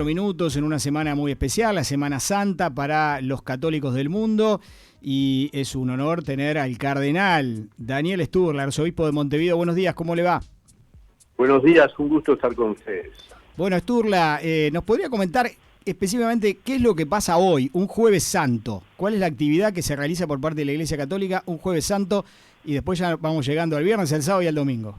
Minutos en una semana muy especial, la Semana Santa para los católicos del mundo, y es un honor tener al cardenal Daniel Sturla, arzobispo de Montevideo. Buenos días, ¿cómo le va? Buenos días, un gusto estar con ustedes. Bueno, Sturla, ¿nos podría comentar específicamente qué es lo que pasa hoy, un Jueves Santo? ¿Cuál es la actividad que se realiza por parte de la Iglesia Católica un Jueves Santo? Y después ya vamos llegando al viernes, al sábado y al domingo.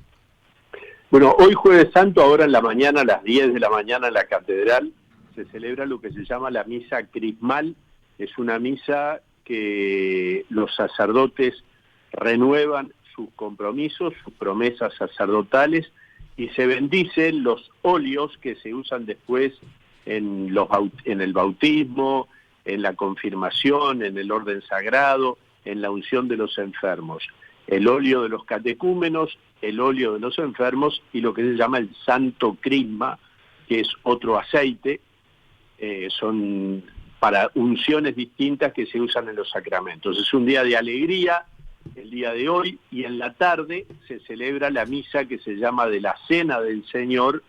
Bueno, hoy Jueves Santo, ahora en la mañana, a las 10 de la mañana en la catedral, se celebra lo que se llama la misa crismal. Es una misa que los sacerdotes renuevan sus compromisos, sus promesas sacerdotales, y se bendicen los óleos que se usan después en el bautismo, en la confirmación, en el orden sagrado, en la unción de los enfermos. El óleo de los catecúmenos, el óleo de los enfermos y lo que se llama el santo crisma, que es otro aceite, son para unciones distintas que se usan en los sacramentos. Es un día de alegría, el día de hoy, y en la tarde se celebra la misa que se llama de la Cena del Señor,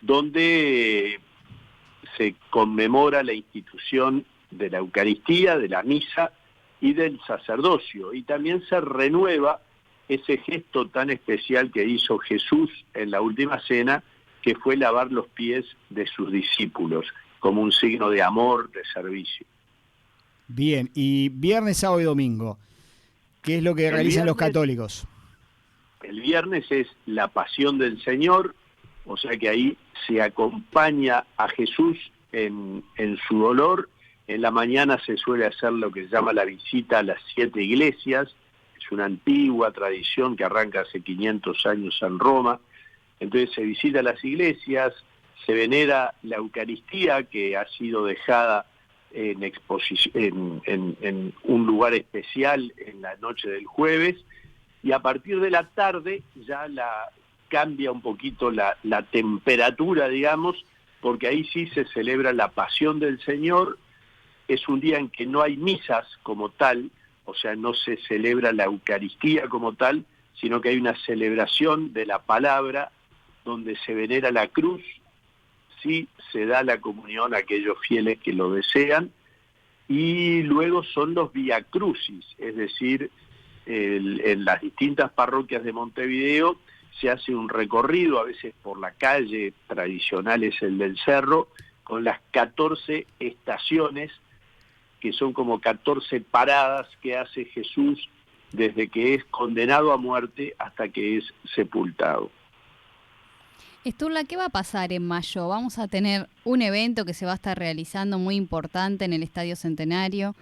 donde se conmemora la institución de la Eucaristía, de la misa y del sacerdocio, y también se renueva ese gesto tan especial que hizo Jesús en la última cena, que fue lavar los pies de sus discípulos, como un signo de amor, de servicio. Bien, y viernes, sábado y domingo, ¿qué es lo que realizan los católicos? El viernes es la pasión del Señor, o sea que ahí se acompaña a Jesús en su dolor. En la mañana se suele hacer lo que se llama la visita a las 7 iglesias, es una antigua tradición que arranca hace 500 años en Roma. Entonces se visita las iglesias, se venera la Eucaristía, que ha sido dejada en exposición, en un lugar especial en la noche del jueves, y a partir de la tarde ya cambia un poquito la temperatura, digamos, porque ahí sí se celebra la pasión del Señor. Es un día en que no hay misas como tal, o sea, no se celebra la Eucaristía como tal, sino que hay una celebración de la palabra donde se venera la cruz, sí se da la comunión a aquellos fieles que lo desean, y luego son los Vía Crucis, es decir, en las distintas parroquias de Montevideo se hace un recorrido, a veces por la calle tradicional es el del Cerro, con las 14 estaciones, que son como 14 paradas que hace Jesús desde que es condenado a muerte hasta que es sepultado. Sturla, ¿qué va a pasar en mayo? Vamos a tener un evento que se va a estar realizando muy importante en el Estadio Centenario.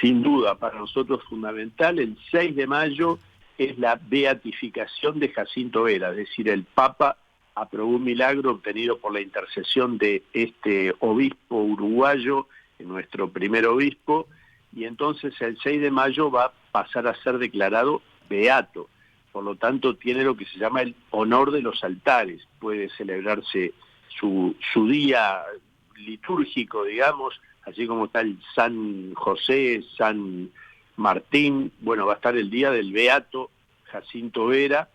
Sin duda, para nosotros fundamental, el 6 de mayo es la beatificación de Jacinto Vera, es decir, el Papa aprobó un milagro obtenido por la intercesión de este obispo uruguayo, nuestro primer obispo, y entonces el 6 de mayo va a pasar a ser declarado beato. Por lo tanto, tiene lo que se llama el honor de los altares. Puede celebrarse su día litúrgico, digamos, así como está el San José, San Martín. Bueno, va a estar el día del beato Jacinto Vera,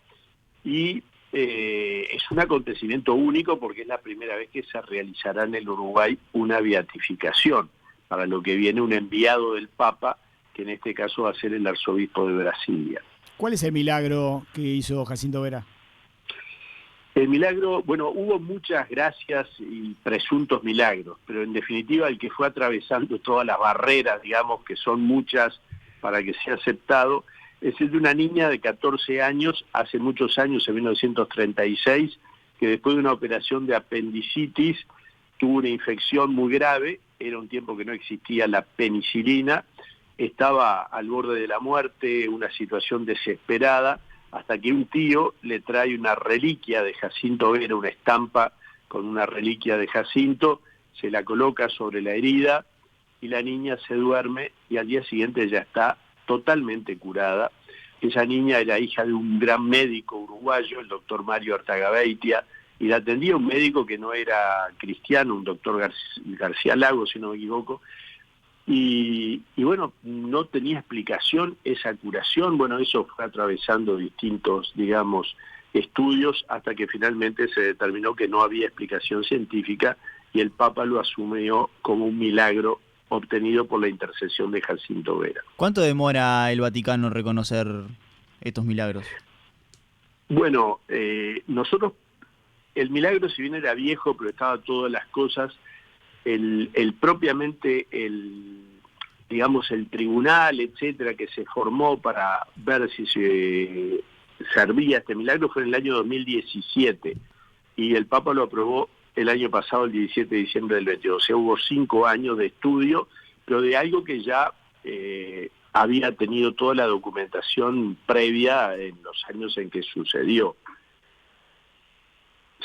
y es un acontecimiento único porque es la primera vez que se realizará en el Uruguay una beatificación, para lo que viene un enviado del Papa, que en este caso va a ser el arzobispo de Brasilia. ¿Cuál es el milagro que hizo Jacinto Vera? El milagro, bueno, hubo muchas gracias y presuntos milagros, pero en definitiva el que fue atravesando todas las barreras, digamos, que son muchas para que sea aceptado, es el de una niña de 14 años, hace muchos años, en 1936, que después de una operación de apendicitis tuvo una infección muy grave, era un tiempo que no existía la penicilina, estaba al borde de la muerte, una situación desesperada, hasta que un tío le trae una reliquia de Jacinto Vera, una estampa con una reliquia de Jacinto, se la coloca sobre la herida y la niña se duerme, y al día siguiente ya está totalmente curada. Esa niña era hija de un gran médico uruguayo, el doctor Mario Artagabeitia, y la atendía un médico que no era cristiano, un doctor García Lago, si no me equivoco, y bueno, no tenía explicación esa curación. Bueno, eso fue atravesando distintos, digamos, estudios hasta que finalmente se determinó que no había explicación científica y el Papa lo asumió como un milagro obtenido por la intercesión de Jacinto Vera. ¿Cuánto demora el Vaticano en reconocer estos milagros? Bueno, nosotros, el milagro si bien era viejo, pero estaba todas las cosas, propiamente digamos, el tribunal, etcétera, que se formó para ver si se servía este milagro fue en el año 2017 y el Papa lo aprobó el año pasado, el 17 de diciembre del 22. O sea, hubo 5 años de estudio, pero de algo que ya había tenido toda la documentación previa en los años en que sucedió.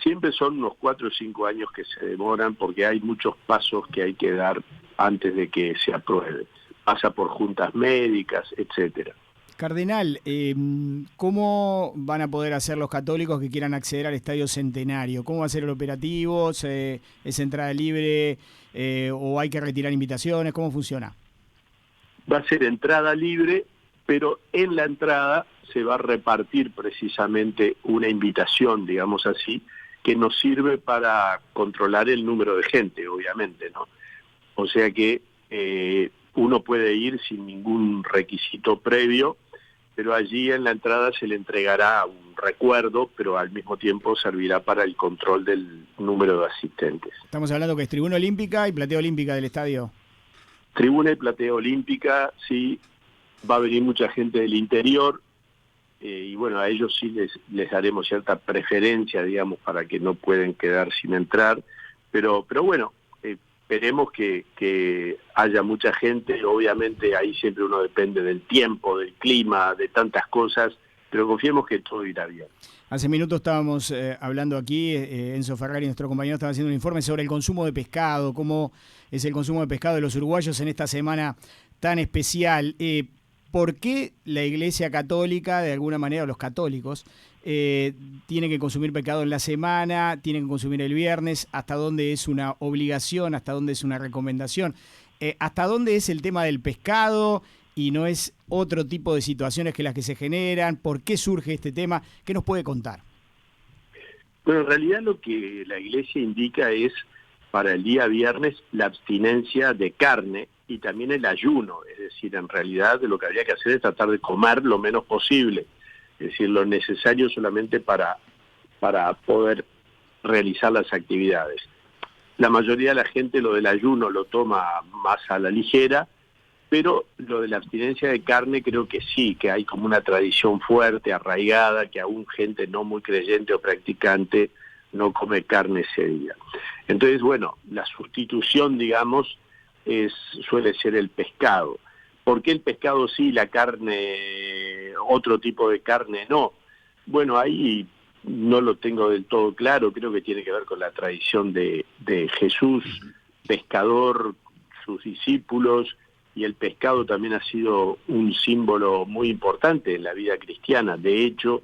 Siempre son unos 4 o 5 años que se demoran porque hay muchos pasos que hay que dar antes de que se apruebe. Pasa por juntas médicas, etcétera. Cardenal, ¿cómo van a poder hacer los católicos que quieran acceder al Estadio Centenario? ¿Cómo va a ser el operativo? ¿Es entrada libre o hay que retirar invitaciones? ¿Cómo funciona? Va a ser entrada libre, pero en la entrada se va a repartir precisamente una invitación, digamos así, que nos sirve para controlar el número de gente, obviamente, ¿no? O sea que uno puede ir sin ningún requisito previo, pero allí en la entrada se le entregará un recuerdo, pero al mismo tiempo servirá para el control del número de asistentes. Estamos hablando que es tribuna olímpica y platea olímpica del estadio. Tribuna y platea olímpica, sí, va a venir mucha gente del interior, y bueno, a ellos sí les daremos cierta preferencia, digamos, para que no pueden quedar sin entrar, pero bueno, esperemos que haya mucha gente. Obviamente ahí siempre uno depende del tiempo, del clima, de tantas cosas, pero confiemos que todo irá bien. Hace minutos estábamos hablando aquí, Enzo Ferrari, nuestro compañero, estaba haciendo un informe sobre el consumo de pescado, cómo es el consumo de pescado de los uruguayos en esta semana tan especial. ¿Por qué la Iglesia Católica, de alguna manera, los católicos, tienen que consumir pescado en la semana, tienen que consumir el viernes? ¿Hasta dónde es una obligación? ¿Hasta dónde es una recomendación? ¿Hasta dónde es el tema del pescado y no es otro tipo de situaciones que las que se generan? ¿Por qué surge este tema? ¿Qué nos puede contar? Bueno, en realidad lo que la Iglesia indica es para el día viernes la abstinencia de carne y también el ayuno, es decir, en realidad lo que habría que hacer es tratar de comer lo menos posible, es decir, lo necesario solamente para poder realizar las actividades. La mayoría de la gente lo del ayuno lo toma más a la ligera, pero lo de la abstinencia de carne creo que sí, que hay como una tradición fuerte, arraigada, que aún gente no muy creyente o practicante no come carne ese día. Entonces, bueno, la sustitución, digamos, suele ser el pescado. ¿Por qué el pescado sí, la carne, otro tipo de carne no? Bueno, ahí no lo tengo del todo claro, creo que tiene que ver con la tradición de Jesús, pescador, sus discípulos, y el pescado también ha sido un símbolo muy importante en la vida cristiana. De hecho,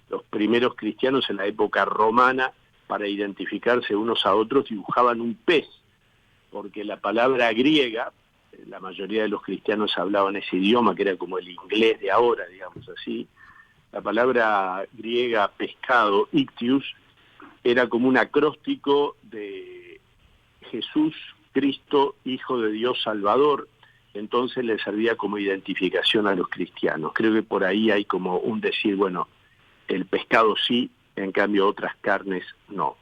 los primeros cristianos en la época romana, para identificarse unos a otros, dibujaban un pez, porque la palabra griega, la mayoría de los cristianos hablaban ese idioma, que era como el inglés de ahora, digamos así. La palabra griega pescado, ictius, era como un acróstico de Jesús, Cristo, Hijo de Dios Salvador. Entonces le servía como identificación a los cristianos. Creo que por ahí hay como un decir, bueno, el pescado sí, en cambio otras carnes no.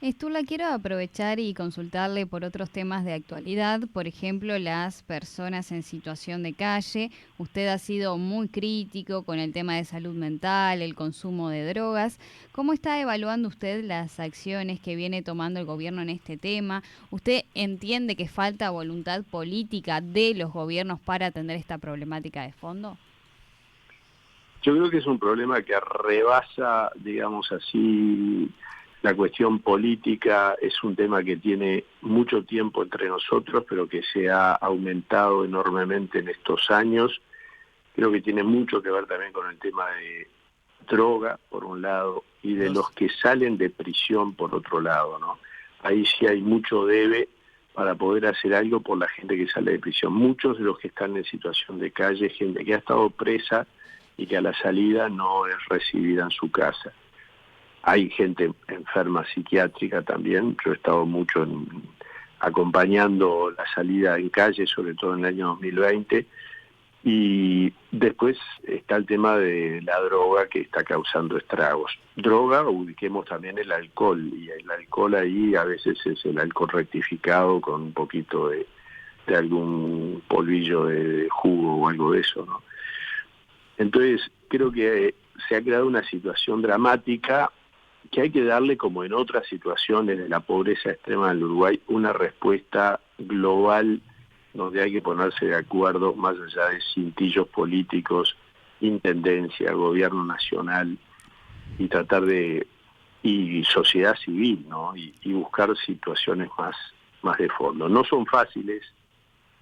Estula, quiero aprovechar y consultarle por otros temas de actualidad, por ejemplo, las personas en situación de calle. Usted ha sido muy crítico con el tema de salud mental, el consumo de drogas. ¿Cómo está evaluando usted las acciones que viene tomando el gobierno en este tema? ¿Usted entiende que falta voluntad política de los gobiernos para atender esta problemática de fondo? Yo creo que es un problema que rebasa, digamos así, la cuestión política. Es un tema que tiene mucho tiempo entre nosotros, pero que se ha aumentado enormemente en estos años. Creo que tiene mucho que ver también con el tema de droga, por un lado, y de los que salen de prisión, por otro lado, ¿no? Ahí sí hay mucho debe para poder hacer algo por la gente que sale de prisión. Muchos de los que están en situación de calle, gente que ha estado presa y que a la salida no es recibida en su casa. hay gente enferma psiquiátrica también. Yo he estado mucho acompañando la salida en calle, sobre todo en el año 2020. Y después está el tema de la droga que está causando estragos. Droga, ubiquemos también el alcohol, y el alcohol ahí a veces es el alcohol rectificado con un poquito de algún polvillo de jugo o algo de eso, ¿no? Entonces creo que se ha creado una situación dramática que hay que darle, como en otras situaciones de la pobreza extrema del Uruguay, una respuesta global donde hay que ponerse de acuerdo más allá de cintillos políticos, intendencia, gobierno nacional, y tratar y sociedad civil, ¿no? Y buscar situaciones más de fondo. No son fáciles,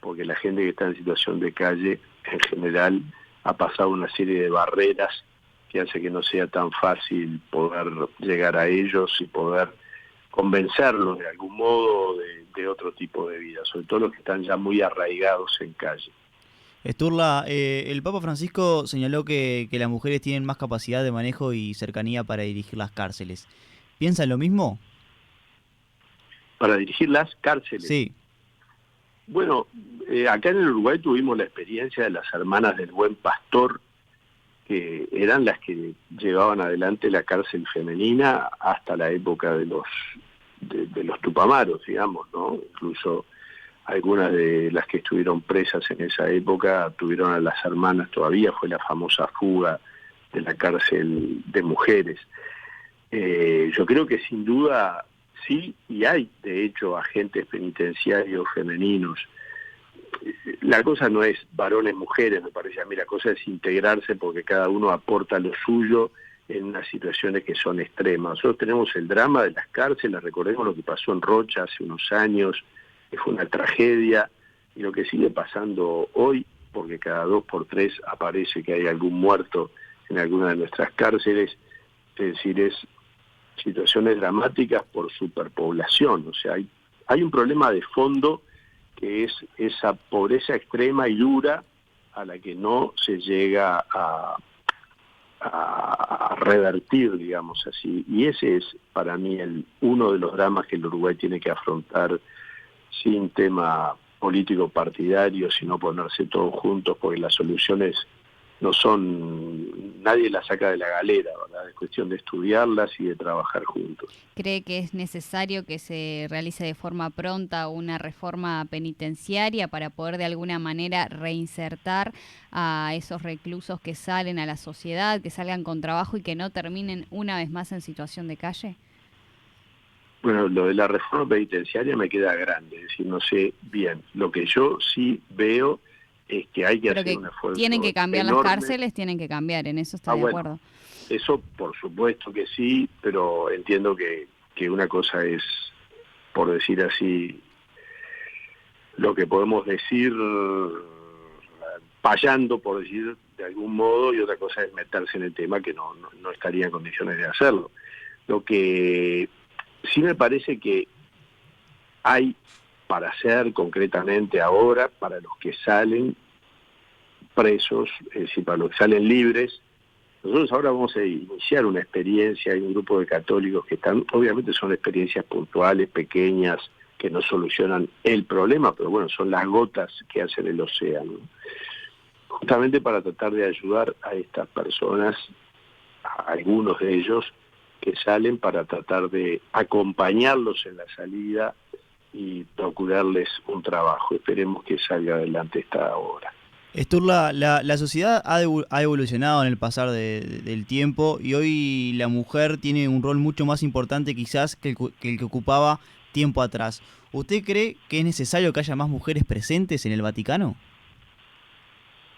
porque la gente que está en situación de calle, en general, ha pasado una serie de barreras que hace que no sea tan fácil poder llegar a ellos y poder convencerlos de algún modo de otro tipo de vida, sobre todo los que están ya muy arraigados en calle. Sturla, el Papa Francisco señaló que las mujeres tienen más capacidad de manejo y cercanía para dirigir las cárceles. ¿Piensan lo mismo? ¿Para dirigir las cárceles? Sí. Bueno, acá en el Uruguay tuvimos la experiencia de las hermanas del Buen Pastor, que eran las que llevaban adelante la cárcel femenina hasta la época de los Tupamaros, digamos, ¿no? Incluso algunas de las que estuvieron presas en esa época tuvieron a las hermanas todavía, fue la famosa fuga de la cárcel de mujeres. Yo creo que sin duda sí, y hay de hecho agentes penitenciarios femeninos. La cosa no es varones, mujeres, me parece a mí, la cosa es integrarse porque cada uno aporta lo suyo en unas situaciones que son extremas. Nosotros tenemos el drama de las cárceles, recordemos lo que pasó en Rocha hace unos años, que fue una tragedia, y lo que sigue pasando hoy, porque cada 2 por 3 aparece que hay algún muerto en alguna de nuestras cárceles, es decir, es situaciones dramáticas por superpoblación. O sea, hay un problema de fondo que es esa pobreza extrema y dura a la que no se llega a revertir, digamos así. Y ese es para mí uno de los dramas que el Uruguay tiene que afrontar sin tema político partidario, sino ponerse todos juntos, porque las soluciones no son, nadie las saca de la galera, ¿verdad? Es cuestión de estudiarlas y de trabajar juntos. ¿Cree que es necesario que se realice de forma pronta una reforma penitenciaria para poder de alguna manera reinsertar a esos reclusos que salen a la sociedad, que salgan con trabajo y que no terminen una vez más en situación de calle? Bueno, lo de la reforma penitenciaria me queda grande, es decir, no sé bien. Lo que yo sí veo es que hay que hacer un esfuerzo tienen que cambiar enorme. Las cárceles tienen que cambiar, en eso está de acuerdo. Eso por supuesto que sí, pero entiendo que una cosa es, por decir así, lo que podemos decir payando, por decir de algún modo, y otra cosa es meterse en el tema que no estaría en condiciones de hacerlo. Lo que sí me parece que hay para hacer concretamente ahora, para los que salen presos, es decir, para los que salen libres. Nosotros ahora vamos a iniciar una experiencia, hay un grupo de católicos que están, obviamente son experiencias puntuales, pequeñas, que no solucionan el problema, pero bueno, son las gotas que hacen el océano. Justamente para tratar de ayudar a estas personas, a algunos de ellos, que salen, para tratar de acompañarlos en la salida y procurarles un trabajo. Esperemos que salga adelante esta obra. Sturla, la sociedad ha evolucionado en el pasar del tiempo y hoy la mujer tiene un rol mucho más importante quizás que el que ocupaba tiempo atrás. ¿Usted cree que es necesario que haya más mujeres presentes en el Vaticano?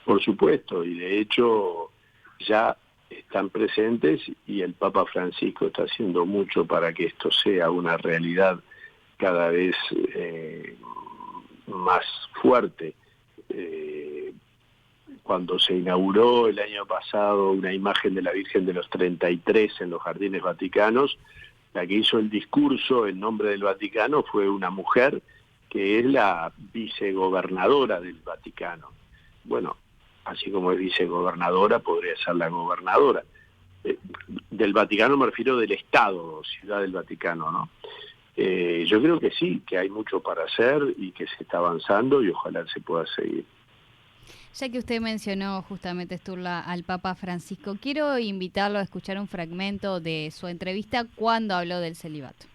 Por supuesto, y de hecho ya están presentes y el Papa Francisco está haciendo mucho para que esto sea una realidad cada vez más fuerte. Cuando se inauguró el año pasado una imagen de la Virgen de los 33 en los Jardines Vaticanos, la que hizo el discurso en nombre del Vaticano fue una mujer que es la vicegobernadora del Vaticano. Bueno, así como es vicegobernadora, podría ser la gobernadora. del Vaticano me refiero del Estado, Ciudad del Vaticano, ¿no? Yo creo que sí, que hay mucho para hacer y que se está avanzando y ojalá se pueda seguir. Ya que usted mencionó justamente, Sturla, al Papa Francisco, quiero invitarlo a escuchar un fragmento de su entrevista cuando habló del celibato.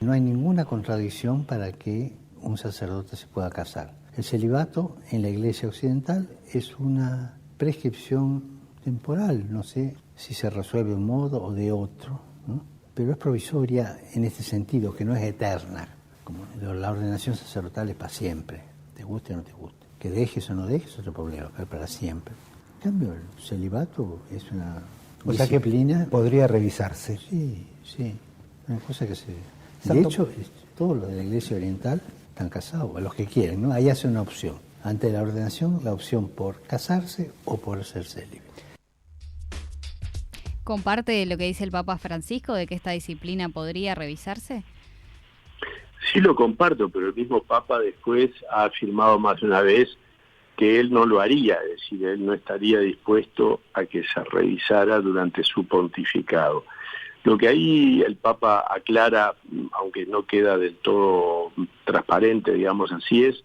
No hay ninguna contradicción para que un sacerdote se pueda casar. El celibato en la Iglesia Occidental es una prescripción temporal, no sé si se resuelve de un modo o de otro, ¿no? Pero es provisoria en este sentido, que no es eterna, como la ordenación sacerdotal es para siempre, te guste o no te guste. Que dejes o no dejes es otro problema, pero para siempre. En cambio, el celibato es una disciplina... O sea que podría revisarse. Sí, una cosa que se... De Santo... hecho, todos los de la Iglesia Oriental están casados, los que quieren, ¿no? Ahí hace una opción. Ante la ordenación, la opción por casarse o por ser célibe. ¿Comparte lo que dice el Papa Francisco de que esta disciplina podría revisarse? Sí lo comparto, pero el mismo Papa después ha afirmado más de una vez que él no lo haría, es decir, él no estaría dispuesto a que se revisara durante su pontificado. Lo que ahí el Papa aclara, aunque no queda del todo transparente, digamos así, es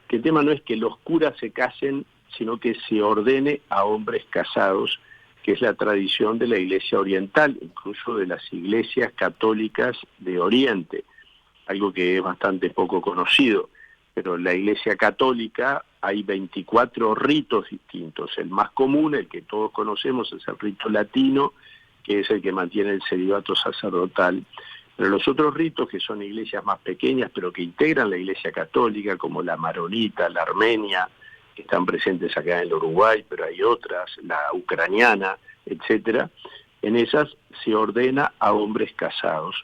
que el tema no es que los curas se casen, sino que se ordene a hombres casados, que es la tradición de la Iglesia Oriental, incluso de las iglesias católicas de Oriente, algo que es bastante poco conocido. Pero en la Iglesia Católica hay 24 ritos distintos. El más común, el que todos conocemos, es el rito latino, que es el que mantiene el celibato sacerdotal. Pero los otros ritos, que son iglesias más pequeñas, pero que integran la Iglesia Católica, como la maronita, la armenia, que están presentes acá en el Uruguay, pero hay otras, la ucraniana, etcétera, en esas se ordena a hombres casados.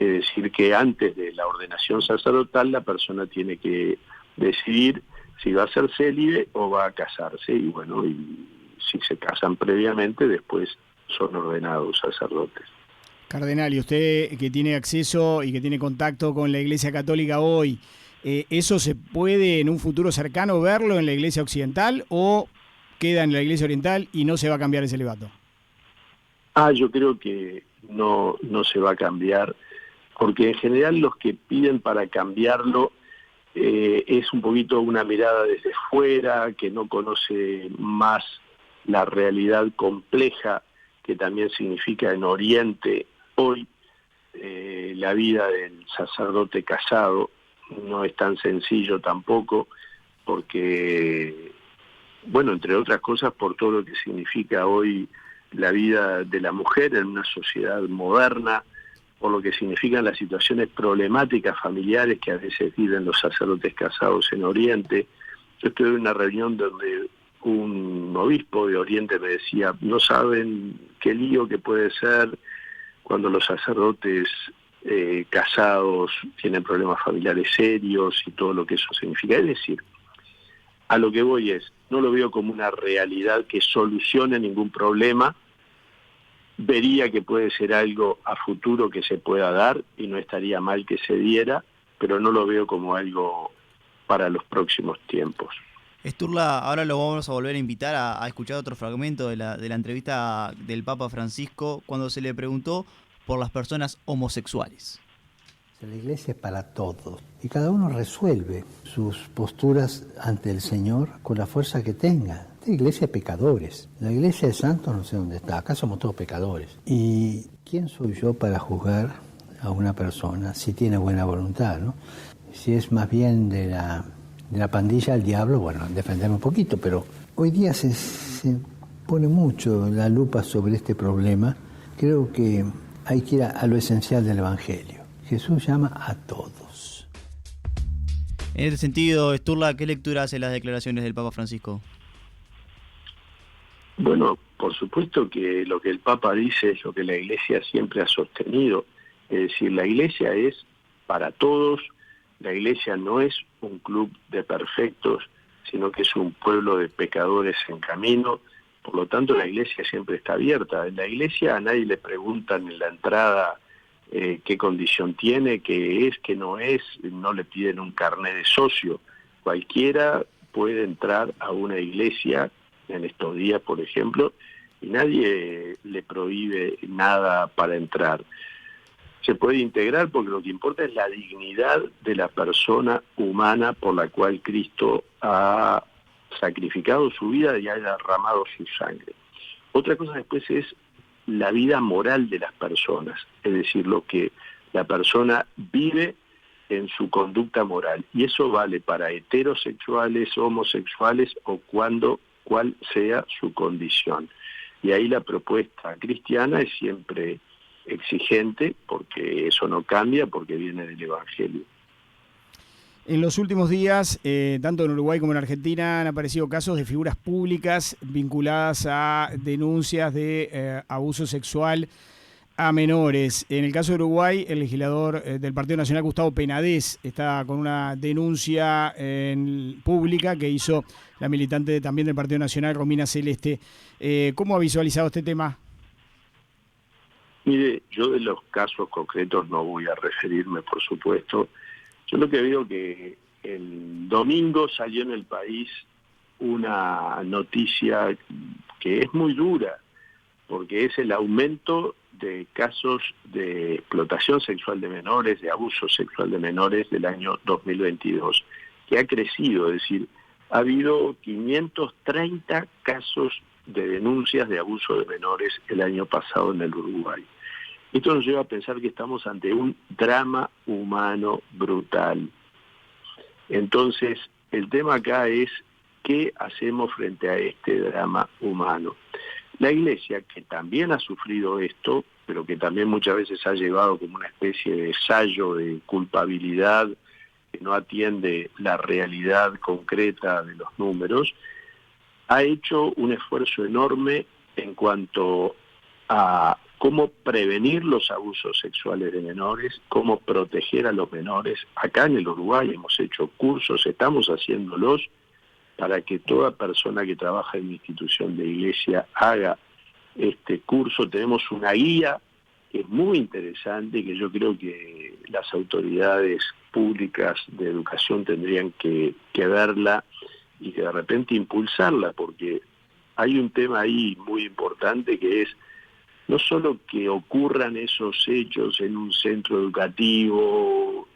Es decir, que antes de la ordenación sacerdotal la persona tiene que decidir si va a ser célibe o va a casarse, y bueno, y si se casan previamente, después son ordenados sacerdotes. Cardenal, y usted que tiene acceso y que tiene contacto con la Iglesia Católica hoy, ¿eso se puede en un futuro cercano verlo en la Iglesia Occidental o queda en la Iglesia Oriental y no se va a cambiar el celibato? Yo creo que no se va a cambiar, porque en general los que piden para cambiarlo es un poquito una mirada desde fuera, que no conoce más la realidad compleja que también significa en Oriente hoy la vida del sacerdote casado. No es tan sencillo tampoco, porque, bueno, entre otras cosas, por todo lo que significa hoy la vida de la mujer en una sociedad moderna, por lo que significan las situaciones problemáticas familiares que a veces viven los sacerdotes casados en Oriente. Yo estuve en una reunión donde un obispo de Oriente me decía, no saben qué lío que puede ser cuando los sacerdotes casados tienen problemas familiares serios y todo lo que eso significa. Es decir, a lo que voy es, no lo veo como una realidad que solucione ningún problema. Vería que puede ser algo a futuro que se pueda dar y no estaría mal que se diera, pero no lo veo como algo para los próximos tiempos. Sturla, ahora lo vamos a volver a invitar a escuchar otro fragmento de la entrevista del Papa Francisco cuando se le preguntó por las personas homosexuales. La Iglesia es para todos y cada uno resuelve sus posturas ante el Señor con la fuerza que tenga. La Iglesia de pecadores, la Iglesia de santos no sé dónde está, acá somos todos pecadores. ¿Y quién soy yo para juzgar a una persona si tiene buena voluntad, ¿no? Si es más bien de la pandilla del diablo, bueno, defenderme un poquito, pero hoy día se pone mucho la lupa sobre este problema. Creo que hay que ir a lo esencial del Evangelio. Jesús llama a todos. En este sentido, Sturla, ¿qué lectura hace las declaraciones del Papa Francisco? Bueno, por supuesto que lo que el Papa dice es lo que la Iglesia siempre ha sostenido. Es decir, la Iglesia es para todos, la Iglesia no es un club de perfectos, sino que es un pueblo de pecadores en camino. Por lo tanto, la Iglesia siempre está abierta. En la Iglesia a nadie le preguntan en la entrada qué condición tiene, qué es, qué no es, no le piden un carnet de socio. Cualquiera puede entrar a una iglesia en estos días, por ejemplo, y nadie le prohíbe nada para entrar. Se puede integrar porque lo que importa es la dignidad de la persona humana por la cual Cristo ha sacrificado su vida y ha derramado su sangre. Otra cosa después es la vida moral de las personas, es decir, lo que la persona vive en su conducta moral. Y eso vale para heterosexuales, homosexuales o cual sea su condición. Y ahí la propuesta cristiana es siempre exigente, porque eso no cambia, porque viene del Evangelio. En los últimos días, tanto en Uruguay como en Argentina, han aparecido casos de figuras públicas vinculadas a denuncias de abuso sexual a menores. En el caso de Uruguay, el legislador del Partido Nacional, Gustavo Penadez, está con una denuncia pública que hizo la militante también del Partido Nacional, Romina Celeste. ¿Cómo ha visualizado este tema? Mire, yo de los casos concretos no voy a referirme, por supuesto. Yo lo que veo que el domingo salió en el país una noticia que es muy dura, porque es el aumento de casos de explotación sexual de menores, de abuso sexual de menores del año 2022, que ha crecido, es decir, ha habido 530 casos de denuncias de abuso de menores el año pasado en el Uruguay. Esto nos lleva a pensar que estamos ante un drama humano brutal. Entonces, el tema acá es qué hacemos frente a este drama humano. La Iglesia, que también ha sufrido esto, pero que también muchas veces ha llevado como una especie de ensayo de culpabilidad que no atiende la realidad concreta de los números, ha hecho un esfuerzo enorme en cuanto a cómo prevenir los abusos sexuales de menores, cómo proteger a los menores. Acá en el Uruguay hemos hecho cursos, estamos haciéndolos para que toda persona que trabaja en una institución de iglesia haga este curso. Tenemos una guía que es muy interesante, que yo creo que las autoridades públicas de educación tendrían que verla y que de repente impulsarla, porque hay un tema ahí muy importante que es no solo que ocurran esos hechos en un centro educativo,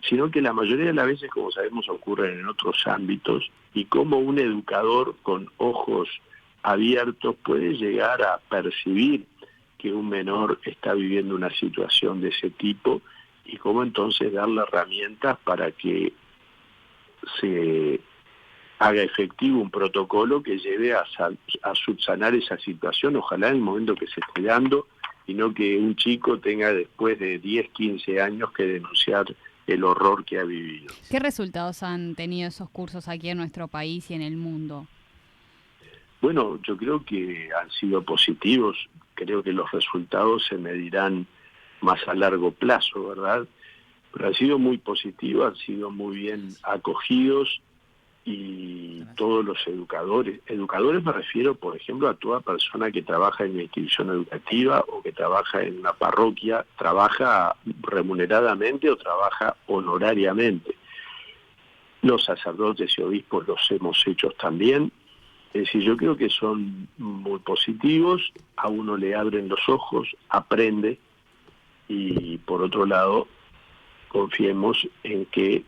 sino que la mayoría de las veces, como sabemos, ocurren en otros ámbitos, y cómo un educador con ojos abiertos puede llegar a percibir que un menor está viviendo una situación de ese tipo, y cómo entonces darle herramientas para que se haga efectivo un protocolo que lleve a subsanar esa situación, ojalá en el momento que se esté dando, y no que un chico tenga después de 10, 15 años que denunciar el horror que ha vivido. ¿Qué resultados han tenido esos cursos aquí en nuestro país y en el mundo? Bueno, yo creo que han sido positivos, creo que los resultados se medirán más a largo plazo, ¿verdad? Pero han sido muy positivos, han sido muy bien acogidos, y todos los educadores me refiero, por ejemplo, a toda persona que trabaja en una institución educativa o que trabaja en una parroquia, trabaja remuneradamente o trabaja honorariamente. Los sacerdotes y obispos los hemos hecho también. Es decir, yo creo que son muy positivos, a uno le abren los ojos, aprende, y por otro lado, confiemos en que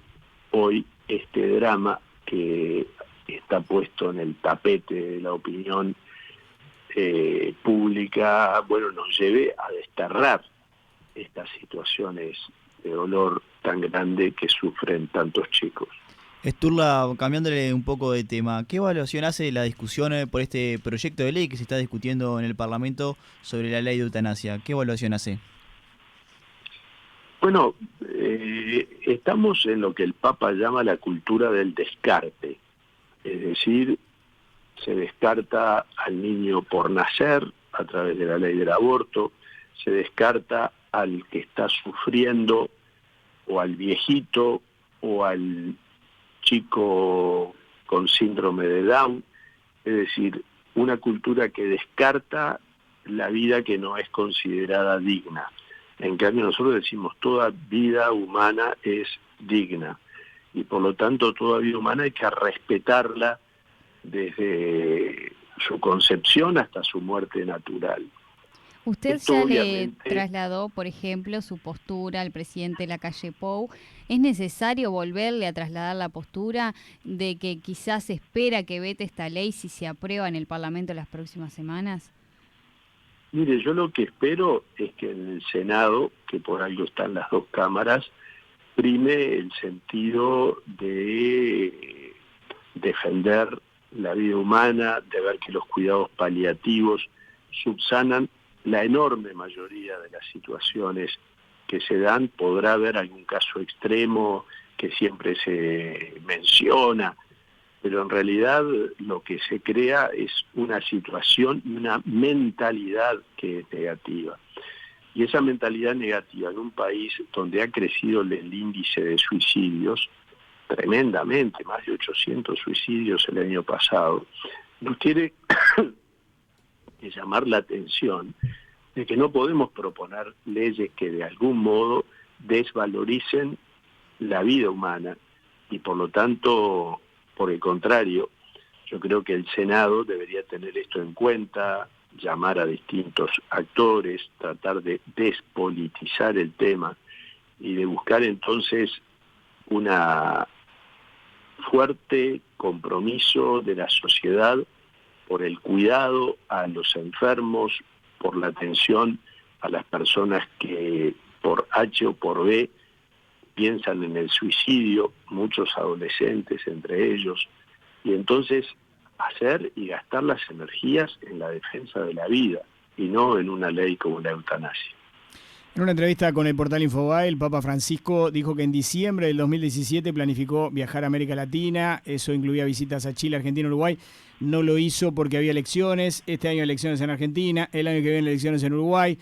hoy este drama que está puesto en el tapete de la opinión pública, bueno, nos lleve a desterrar estas situaciones de dolor tan grande que sufren tantos chicos. Sturla, cambiándole un poco de tema, ¿qué evaluación hace la discusión por este proyecto de ley que se está discutiendo en el Parlamento sobre la ley de eutanasia? ¿Qué evaluación hace? Bueno, estamos en lo que el Papa llama la cultura del descarte, es decir, se descarta al niño por nacer a través de la ley del aborto, se descarta al que está sufriendo, o al viejito, o al chico con síndrome de Down, es decir, una cultura que descarta la vida que no es considerada digna. En cambio nosotros decimos toda vida humana es digna, y por lo tanto toda vida humana hay que respetarla desde su concepción hasta su muerte natural. Usted Esto ya le obviamente trasladó, por ejemplo, su postura al presidente Lacalle Pou. ¿Es necesario volverle a trasladar la postura de que quizás espera que vete esta ley si se aprueba en el Parlamento las próximas semanas? Mire, yo lo que espero es que en el Senado, que por algo están las dos cámaras, prime el sentido de defender la vida humana, de ver que los cuidados paliativos subsanan la enorme mayoría de las situaciones que se dan. Podrá haber algún caso extremo que siempre se menciona, pero en realidad lo que se crea es una situación y una mentalidad que es negativa. Y esa mentalidad negativa en un país donde ha crecido el índice de suicidios tremendamente, más de 800 suicidios el año pasado, nos tiene que llamar la atención de que no podemos proponer leyes que de algún modo desvaloricen la vida humana y por lo tanto, por el contrario, yo creo que el Senado debería tener esto en cuenta, llamar a distintos actores, tratar de despolitizar el tema y de buscar entonces una fuerte compromiso de la sociedad por el cuidado a los enfermos, por la atención a las personas que por H o por B piensan en el suicidio, muchos adolescentes entre ellos, y entonces hacer y gastar las energías en la defensa de la vida y no en una ley como la eutanasia. En una entrevista con el portal Infobae, el Papa Francisco dijo que en diciembre del 2017 planificó viajar a América Latina. Eso incluía visitas a Chile, Argentina, Uruguay. No lo hizo porque había elecciones. Este año elecciones en Argentina, el año que viene elecciones en Uruguay.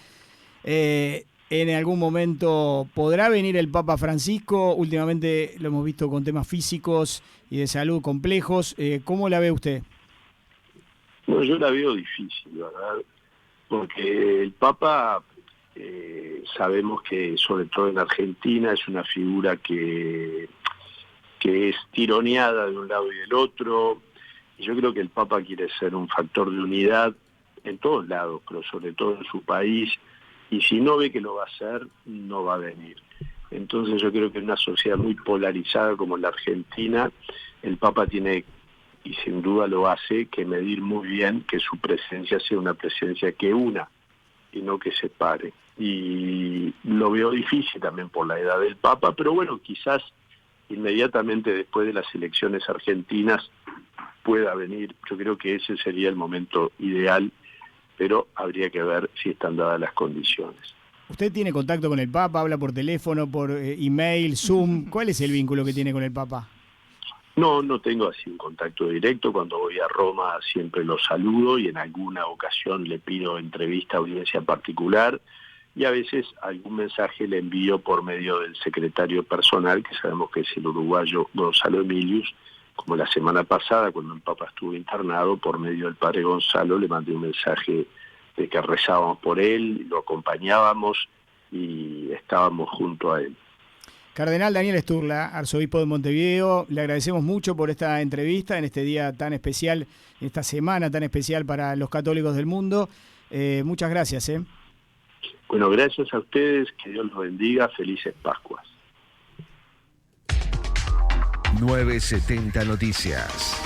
En algún momento podrá venir el Papa Francisco. Últimamente lo hemos visto con temas físicos y de salud complejos. ¿Cómo la ve usted? Bueno, yo la veo difícil, ¿verdad? Porque el Papa... sabemos que sobre todo en Argentina es una figura que es tironeada de un lado y del otro, y yo creo que el Papa quiere ser un factor de unidad en todos lados, pero sobre todo en su país, y si no ve que lo va a hacer, no va a venir. Entonces yo creo que en una sociedad muy polarizada como la Argentina, el Papa tiene, y sin duda lo hace, que medir muy bien que su presencia sea una presencia que una y no que separe. Y lo veo difícil también por la edad del Papa, pero bueno, quizás inmediatamente después de las elecciones argentinas pueda venir. Yo creo que ese sería el momento ideal, pero habría que ver si están dadas las condiciones. ¿Usted tiene contacto con el Papa? ¿Habla por teléfono, por email, Zoom? ¿Cuál es el vínculo que tiene con el Papa? No tengo así un contacto directo. Cuando voy a Roma siempre lo saludo y en alguna ocasión le pido entrevista, audiencia particular, y a veces algún mensaje le envío por medio del secretario personal, que sabemos que es el uruguayo Gonzalo Emilius, como la semana pasada cuando el Papa estuvo internado, por medio del padre Gonzalo le mandé un mensaje de que rezábamos por él, lo acompañábamos y estábamos junto a él. Cardenal Daniel Sturla, arzobispo de Montevideo, le agradecemos mucho por esta entrevista en este día tan especial, en esta semana tan especial para los católicos del mundo. Muchas gracias. Bueno, gracias a ustedes, que Dios los bendiga, felices Pascuas. 970 Noticias.